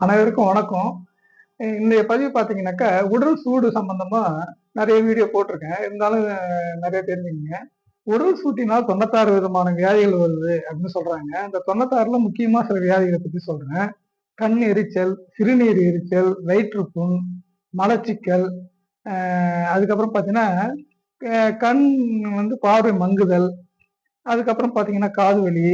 அனைவருக்கும் வணக்கம். இன்றைய பதிவு பார்த்தீங்கன்னாக்கா, உடல் சூடு சம்பந்தமா நெறைய வீடியோ போட்டிருக்கேன். இருந்தாலும் நெறைய தெரிஞ்சுக்கங்க. உடல் சூட்டினால் 96 விதமான வியாதிகள் வருது அப்படின்னு சொல்றாங்க. அந்த 96ல முக்கியமா சில வியாதிகள பத்தி சொல்றேன். கண் எரிச்சல், சிறுநீர் எரிச்சல், வயிற்றுப்புண், மலச்சிக்கல், அ அதுக்கப்புறம் பார்த்தீங்கன்னா, கண் பார்வை மங்குதல், அதுக்கப்புறம் பார்த்தீங்கன்னா காது வலி,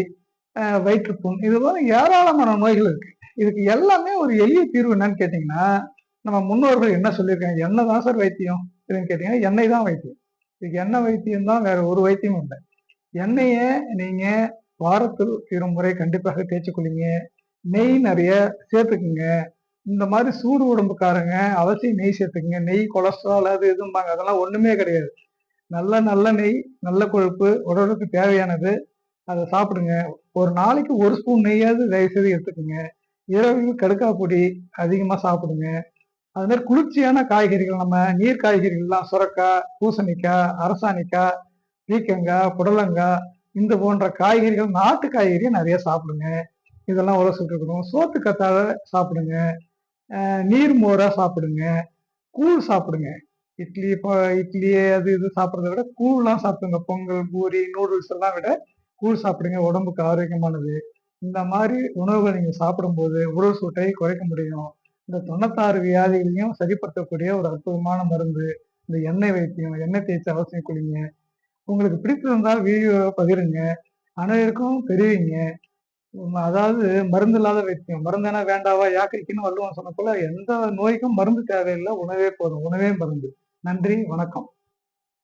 வயிற்றுப்புண் இது போல ஏராளமான நோய்கள் இருக்கு. இதுக்கு எல்லாமே ஒரு எளிய தீர்வு என்னன்னு கேட்டீங்கன்னா, நம்ம முன்னோர்கள் என்ன சொல்லியிருக்காங்க? எண்ணெய் தான் சார் வைத்தியம். எதுன்னு கேட்டீங்கன்னா, எண்ணெய் தான் வைத்தியம். இதுக்கு எண்ணெய் வைத்தியம் தான், வேற ஒரு வைத்தியமும் இல்ல. எண்ணெய நீங்க வாரத்தில் 2 முறை கண்டிப்பாக தேய்ச்சு குளிங்க. நெய் நெறைய சேர்த்துக்குங்க. இந்த மாரி சூடு உடம்புக்காரங்க அவசியம் நெய் சேர்த்துக்குங்க. நெய் கொலஸ்ட்ரால் அது இதும்பாங்க. அதெல்லாம் ஒண்ணுமே கிடையாது. நல்ல நெய், நல்ல கொழுப்பு, உடலுக்கு தேவையானது. அத சாப்பிடுங்க. ஒரு நாளைக்கு 1 ஸ்பூன் நெய்யாவது தயவுசெய்து எடுத்துக்கங்க. இரவில் கடுக்கா பொடி அதிகமா சாப்பிடுங்க. அது மாரி குளிர்ச்சியான காய்கறிகள் நம்ம நீர் காய்கறிகள்லாம் சுரக்காய், பூசணிக்காய், அரசாணிக்காய், பீர்க்கங்காய், புடலங்காய் இந்த போன்ற காய்கறிகள் நாட்டு காய்கறிய நெறைய சாப்பிடுங்க. இதெல்லாம் உடல் சுட்டுக்கணும். சோத்து கத்தாழ சாப்பிடுங்க. நீர் மோரா சாப்பிடுங்க. கூழ் சாப்பிடுங்க. இட்லி அது இது சாப்பிடுறத விட கூழ்லாம் சாப்பிடுங்க. பொங்கல், பூரி, நூடுல்ஸ் எல்லாம் விட கூழ் சாப்பிடுங்க. உடம்புக்கு ஆரோக்கியமானது. இந்த மாரி உணவுகள் நீங்க சாப்பிடும்போது உடல் சூட்டை குறைக்க முடியும். இந்த 96 வியாதிகளையும் சரிப்படுத்தக்கூடிய ஒரு அற்புதமான மருந்து. இந்த எண்ணெய் வைத்தியம். எண்ணெய் தேய்ச்சு அவசியம் குளிங்க. உங்களுக்கு பிடித்திருந்தா வீடியோவ பகிருங்க. அனைவருக்கும் தெரிவிங்க. அதாவது மருந்து இல்லாத வைத்தியம். மருந்தென வேண்டாவா யாக்கைக்குன்னு வள்ளுவன் சொன்ன போல எந்த நோய்க்கும் மருந்து தேவையில்ல. உணவே போதும். உணவே மருந்து. நன்றி, வணக்கம்.